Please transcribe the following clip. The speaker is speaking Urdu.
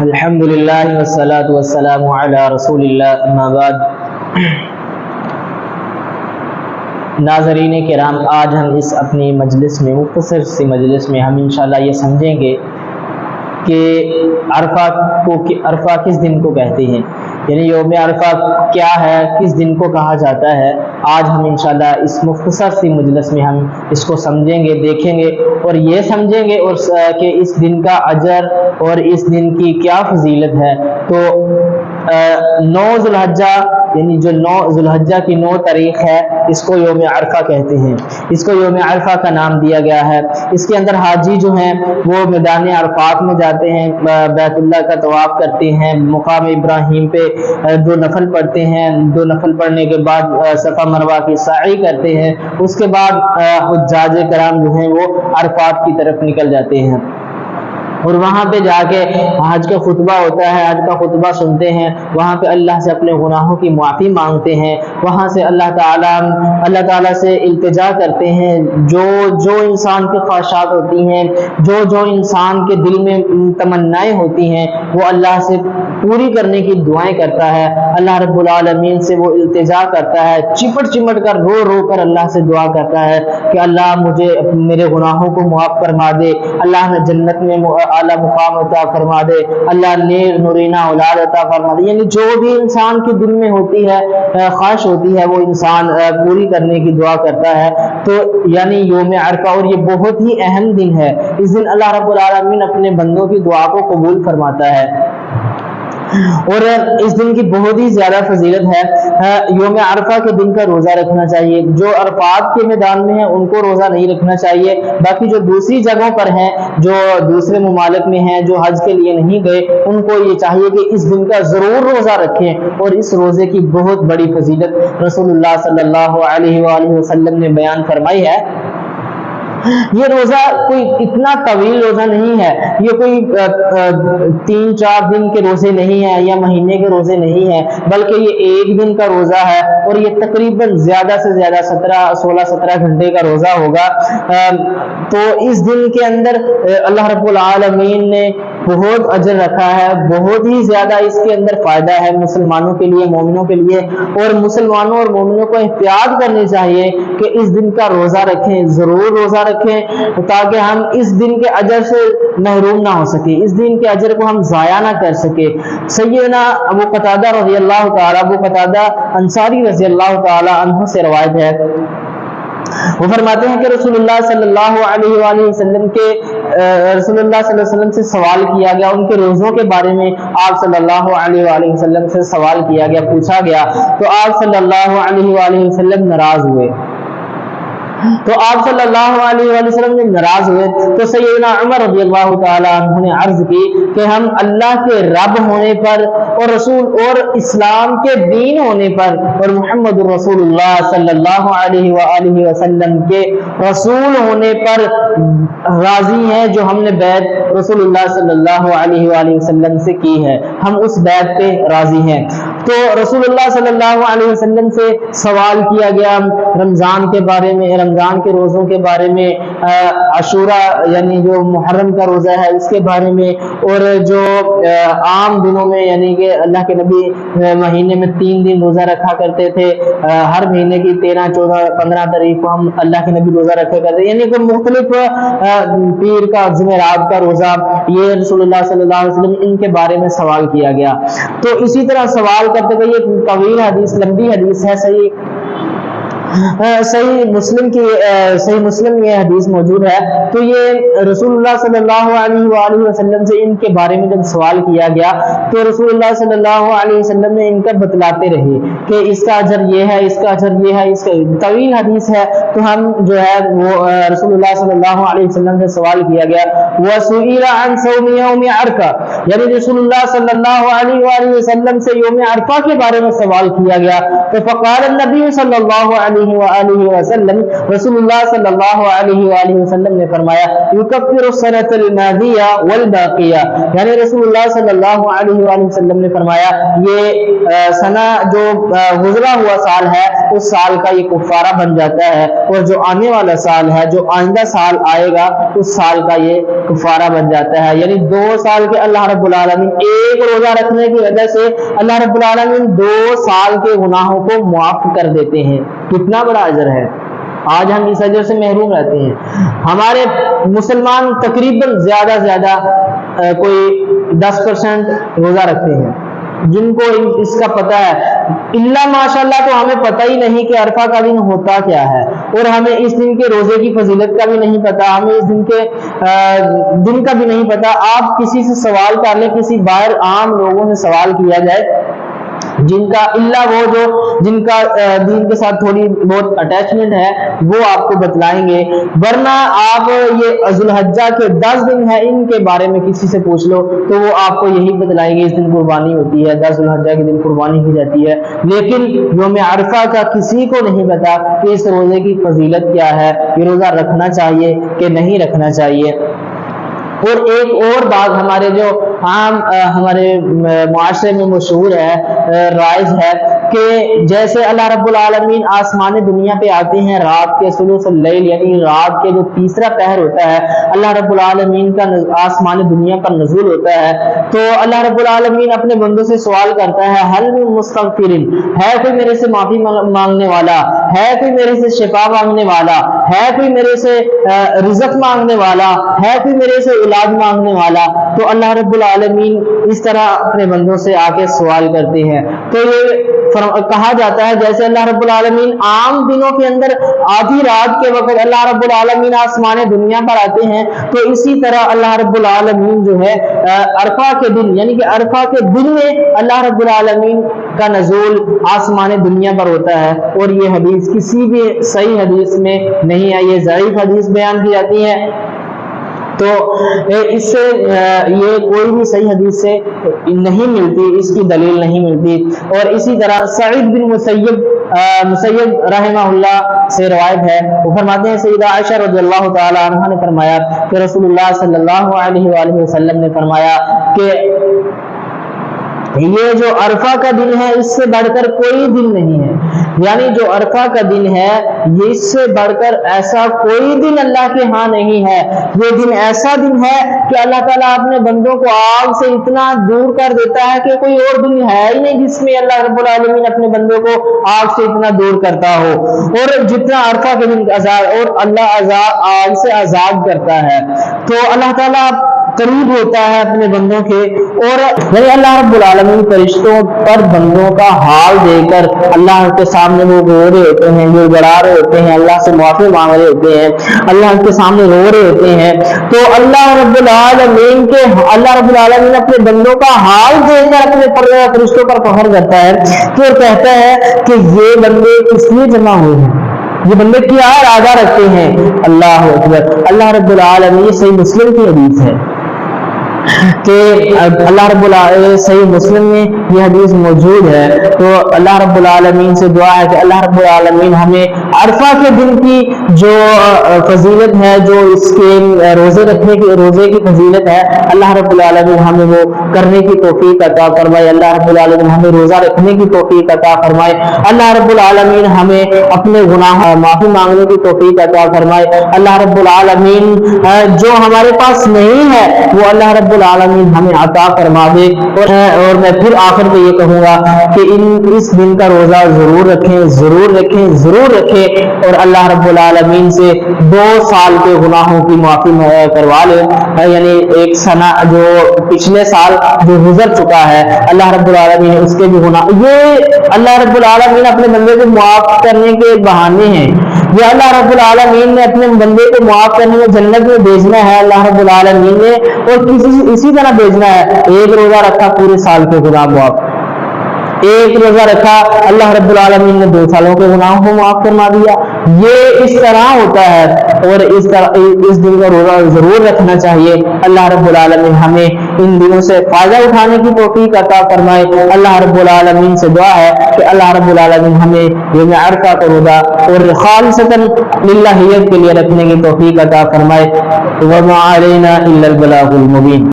الحمدللہ والصلاة والسلام علی رسول اللہ اما بعد۔ ناظرین کرام، آج ہم اس اپنی مجلس میں، مختصر سی مجلس میں، ہم انشاءاللہ یہ سمجھیں گے کہ عرفہ کس دن کو کہتے ہیں، یعنی یوم عرفہ کیا ہے، کس دن کو کہا جاتا ہے۔ آج ہم انشاءاللہ اس مختصر سی مجلس میں ہم اس کو سمجھیں گے، دیکھیں گے اور یہ سمجھیں گے اور کہ اس دن کا اجر اور اس دن کی کیا فضیلت ہے۔ تو 9 ذو الحجہ، یعنی جو 9 ذو الحجہ کی 9 تاریخ ہے، اس کو یوم عرفہ کہتے ہیں۔ اس کو یوم عرفہ کا نام دیا گیا ہے۔ اس کے اندر حاجی جو ہیں وہ میدان عرفات میں جاتے ہیں، بیت اللہ کا طواف کرتے ہیں، مقام ابراہیم پہ 2 نفل پڑھتے ہیں، 2 نفل پڑھنے کے بعد صفا مروہ کی سعی کرتے ہیں۔ اس کے بعد حجاج کرام جو ہیں وہ عرفات کی طرف نکل جاتے ہیں اور وہاں پہ جا کے حج کا خطبہ ہوتا ہے، حج کا خطبہ سنتے ہیں، وہاں پہ اللہ سے اپنے گناہوں کی معافی مانگتے ہیں، وہاں سے اللہ تعالیٰ سے التجا کرتے ہیں، جو انسان کی خواہشات ہوتی ہیں، جو انسان کے دل میں تمنائیں ہوتی ہیں، وہ اللہ سے پوری کرنے کی دعائیں کرتا ہے۔ اللہ رب العالمین سے وہ التجا کرتا ہے، چمٹ کر رو کر اللہ سے دعا کرتا ہے کہ اللہ مجھے میرے گناہوں کو معاف فرما دے، اللہ نے جنت میں اعلیٰ مقام عطا فرما دے، اللہ نیک نورینہ اولاد عطا فرما دے۔ یعنی جو بھی انسان کے دل میں ہوتی ہے، خواہش ہوتی ہے، وہ انسان پوری کرنے کی دعا کرتا ہے۔ تو یعنی یوم عرفہ، اور یہ بہت ہی اہم دن ہے۔ اس دن اللہ رب العالمین اپنے بندوں کی دعا کو قبول فرماتا ہے اور اس دن کی بہت ہی زیادہ فضیلت ہے۔ یوم عرفہ کے دن کا روزہ رکھنا چاہیے۔ جو عرفات کے میدان میں ہیں ان کو روزہ نہیں رکھنا چاہیے، باقی جو دوسری جگہوں پر ہیں، جو دوسرے ممالک میں ہیں، جو حج کے لیے نہیں گئے، ان کو یہ چاہیے کہ اس دن کا ضرور روزہ رکھیں، اور اس روزے کی بہت بڑی فضیلت رسول اللہ صلی اللہ علیہ وآلہ وسلم نے بیان فرمائی ہے۔ یہ روزہ کوئی اتنا طویل روزہ نہیں ہے، یہ کوئی 3-4 دن کے روزے نہیں ہیں یا مہینے کے روزے نہیں ہیں، بلکہ یہ 1 دن کا روزہ ہے، اور یہ تقریباً زیادہ سے زیادہ 16-17 گھنٹے کا روزہ ہوگا۔ تو اس دن کے اندر اللہ رب العالمین نے بہت اجر رکھا ہے، بہت ہی زیادہ اس کے اندر فائدہ ہے مسلمانوں کے لیے، مومنوں کے لیے، اور مسلمانوں اور مومنوں کو احتیاط کرنی چاہیے کہ اس دن کا روزہ رکھیں، ضرور روزہ رکھیں، تاکہ ہم اس دن کے اجر سے محروم نہ ہو سکیں، اس دن کے اجر کو ہم ضائع نہ کر سکیں۔ سیدنا ابو قتادہ رضی اللہ تعالیٰ، ابو قتادہ انصاری رضی اللہ تعالیٰ عنہ سے روایت ہے، وہ فرماتے ہیں کہ رسول اللہ صلی اللہ علیہ وآلہ وسلم سے سوال کیا گیا، ان کے روزوں کے بارے میں آپ صلی اللہ علیہ وآلہ وسلم سے سوال کیا گیا، پوچھا گیا، تو آپ صلی اللہ علیہ وآلہ وسلم ناراض ہوئے۔ تو آپ صلی اللہ علیہ وآلہ وسلم نے ناراض ہوئے تو سیدنا عمر رضی اللہ تعالیٰ عنہ نے عرض کی کہ ہم اللہ کے رب ہونے پر اور رسول اور اسلام کے دین ہونے پر اور محمد رسول اللہ صلی اللہ علیہ وآلہ وسلم کے رسول ہونے پر راضی ہیں، جو ہم نے بیعت رسول اللہ صلی اللہ علیہ وآلہ وسلم سے کی ہے، ہم اس بیعت پہ راضی ہیں۔ تو رسول اللہ صلی اللہ علیہ وسلم سے سوال کیا گیا رمضان کے بارے میں، رمضان کے روزوں کے بارے میں، عاشوراء یعنی جو محرم کا روزہ ہے اس کے بارے میں، اور جو عام دنوں میں یعنی کہ اللہ کے نبی مہینے میں 3 دن روزہ رکھا کرتے تھے، ہر مہینے کی 13، 14، 15 تاریخ کو ہم اللہ کے نبی روزہ رکھا کرتے تھے، یعنی کہ مختلف پیر کا، جمعرات کا روزہ، یہ رسول اللہ صلی اللہ علیہ وسلم ان کے بارے میں سوال کیا گیا۔ تو اسی طرح سوال کرتے ہوئے یہ طویل حدیث، لمبی حدیث ہے، صحیح مسلم یہ حدیث موجود ہے۔ تو یہ رسول اللہ صلی اللہ علیہ وآلہ وسلم سے ان کے بارے میں جب سوال کیا گیا تو رسول اللہ صلی اللہ علیہ وسلم نے ان کا بتلاتے رہے کہ اس کا اجر یہ ہے، اس کا اجر یہ ہے، اس کا طویل حدیث ہے۔ تو ہم جو ہے وہ رسول اللہ صلی اللہ علیہ وسلم سے سوال کیا گیا، وَسُئِلَ عَنْ صَوْمِ يَوْمِ عَرْفَةَ، یعنی رسول اللہ صلی اللہ علیہ وآلہ وسلم سے یوم عرفہ کے بارے میں سوال کیا گیا، تو فقال النبی صلی اللہ علیہ علیہ وآلہ وسلم، رسول اللہ صلی اللہ علیہ وآلہ وسلم نے فرمایا یکفر السنۃ الماضیہ والباقیہ، یعنی رسول اللہ صلی اللہ علیہ وآلہ وسلم نے فرمایا یہ سنہ جو گزرا ہوا سال ہے اس سال کا یہ کفارہ بن جاتا ہے، اور جو آنے والا سال ہے، جو آئندہ سال آئے گا اس سال کا یہ کفارہ بن جاتا ہے۔ یعنی 2 سال کے اللہ رب العالمین ایک روزہ رکھنے کی وجہ سے اللہ رب العالمین 2 سال کے گناہوں کو معاف کر دیتے ہیں۔ کتنا بڑا اجر ہے، آج ہم اس اجر سے محروم رہتے ہیں۔ ہمارے مسلمان تقریباً زیادہ سے زیادہ کوئی 10% روزہ رکھتے ہیں، جن کو اس کا پتہ ہے، اللہ ماشاءاللہ تو ہمیں پتہ ہی نہیں کہ عرفہ کا دن ہوتا کیا ہے، اور ہمیں اس دن کے روزے کی فضیلت کا بھی نہیں پتہ، ہمیں اس دن کے دن کا بھی نہیں پتہ۔ آپ کسی سے سوال کر لیں، کسی باہر عام لوگوں سے سوال کیا جائے جن کا اللہ وہ جو جن کا دین کے ساتھ تھوڑی بہت اٹیچمنٹ ہے وہ آپ کو بتلائیں گے، ورنہ آپ یہ ذوالحجہ کے 10 دن ہیں ان کے بارے میں کسی سے پوچھ لو تو وہ آپ کو یہی بتلائیں گے اس دن قربانی ہوتی ہے، 10 ذوالحجہ کے دن قربانی کی جاتی ہے، لیکن یوم عرفہ کا کسی کو نہیں پتا کہ اس روزے کی فضیلت کیا ہے، یہ روزہ رکھنا چاہیے کہ نہیں رکھنا چاہیے۔ اور ایک اور بات ہمارے جو عام ہمارے معاشرے میں مشہور ہے، رائج ہے کہ جیسے اللہ رب العالمین آسمان دنیا پہ آتے ہیں رات کے ثلث اللیل، یعنی رات کے جو تیسرا پہر ہوتا ہے اللہ رب العالمین کا آسمان دنیا پر نزول ہوتا ہے، تو اللہ رب العالمین اپنے بندوں سے سوال کرتا ہے حل من مستغفر، ہے کوئی میرے سے معافی مانگنے والا، ہے کوئی میرے سے شفا مانگنے والا، ہے کوئی میرے سے رزق مانگنے والا، ہے کوئی میرے سے علاج مانگنے والا، تو اللہ رب العالمین اس طرح اپنے بندوں سے آ کے سوال کرتے ہیں۔ تو یہ کہا جاتا ہے جیسے اللہ رب العالمین عام دنوں کے اندر آدھی رات کے وقت اللہ رب العالمین آسمان دنیا پر آتے ہیں، تو اسی طرح اللہ رب العالمین جو ہے عرفہ کے دن، یعنی کہ عرفہ کے دن میں اللہ رب العالمین کا نزول آسمان دنیا پر ہوتا ہے، اور یہ حدیث کسی بھی صحیح حدیث میں نہیں ہے، یہ ضعیف حدیث بیان کی جاتی ہے۔ تو اس سے یہ کوئی بھی صحیح حدیث سے نہیں ملتی، اس کی دلیل نہیں ملتی۔ اور اسی طرح سعید بن مسیب رحمہ اللہ سے روایت ہے، وہ فرماتے ہیں سیدہ عائشہ رضی اللہ تعالی عنہ نے فرمایا کہ رسول اللہ صلی اللہ علیہ وآلہ وسلم نے فرمایا کہ یہ جو عرفہ کا دن ہے اس سے بڑھ کر کوئی دن نہیں ہے، یعنی جو عرفہ کا دن ہے یہ اس سے بڑھ کر ایسا کوئی دن اللہ کے ہاں نہیں ہے۔ یہ دن ایسا دن ہے کہ اللہ تعالیٰ اپنے بندوں کو آگ سے اتنا دور کر دیتا ہے کہ کوئی اور دن ہے ہی نہیں جس میں اللہ رب العالمین اپنے بندوں کو آگ سے اتنا دور کرتا ہو، اور جتنا عرفہ کے دن عذاب، اور اللہ آگ سے عذاب کرتا ہے، تو اللہ تعالیٰ قریب ہوتا ہے اپنے بندوں کے، اور اللہ رب العالمین فرشتوں پر بندوں کا حال دے کر اللہ کے سامنے وہ رو رہے ہوتے ہیں، وہ گڑا رہے ہوتے ہیں، اللہ سے معافی مانگ رہے ہوتے ہیں، اللہ کے سامنے رو رہے ہوتے ہیں، تو اللہ رب العالمین اپنے بندوں کا حال دے کر اپنے فرشتوں پر فخر کرتا ہے کہ کہتا ہے کہ یہ بندے کس لیے جمع ہوئے ہیں، یہ بندے کیا ارادہ رکھتے ہیں۔ اللہ اکبر، اللہ رب العالمین، صحیح مسلم کی حدیث ہے کہ اللہ رب العالمین، صحیح مسلم میں یہ حدیث موجود ہے، تو اللہ رب العالمین سے دعا ہے کہ اللہ رب العالمین ہمیں عرفہ کے دن کی جو فضیلت ہے، جو اس کے روزے کی فضیلت ہے، اللہ رب العالمین ہمیں وہ کرنے کی توفیق عطا فرمائے، اللہ رب العالمین ہمیں روزہ رکھنے کی توفیق عطا فرمائے، اللہ رب العالمین ہمیں اپنے گناہ معافی مانگنے کی توفیق عطا فرمائے، اللہ رب العالمین جو ہمارے پاس نہیں ہے وہ اللہ رب العالمین ہمیں عطا فرما دے۔ اور میں پھر آخر میں یہ کہوں گا کہ اس دن کا روزہ ضرور رکھیں، ضرور رکھیں، ضرور رکھیں، اور اللہ رب العالمین سے 2 سال کے گناہوں کی معافی کروا لیں، یعنی ایک سنہ جو پچھلے سال جو گزر چکا ہے اللہ رب العالمین اس کے بھی گناہ، یہ اللہ رب العالمین اپنے بندے کو معاف کرنے کے بہانے ہیں، یہ اللہ رب العالمین نے اپنے بندے کو معاف کرنے میں جنت میں بھیجنا ہے اللہ رب العالمین نے، اور اسی طرح بھیجنا ہے۔ ایک روزہ رکھا پورے سال کے گناہ معاف، ایک روزہ رکھا, اللہ رب العالمین نے 2 سالوں کے گناہوں کو معاف فرما دیا. یہ اس طرح ہوتا ہے, اور اس دن کا روزہ ضرور رکھنا چاہیے. اللہ رب العالمین ہمیں ان دنوں سے فائدہ اٹھانے کی توفیق عطا فرمائے. اللہ رب العالمین سے دعا ہے کہ اللہ رب العالمین ہمیں یوم عرفہ کا روزہ اور خالصتاً للہیت کے لیے رکھنے کی توفیق عطا فرمائے. وما علینا الا البلاغ المبین.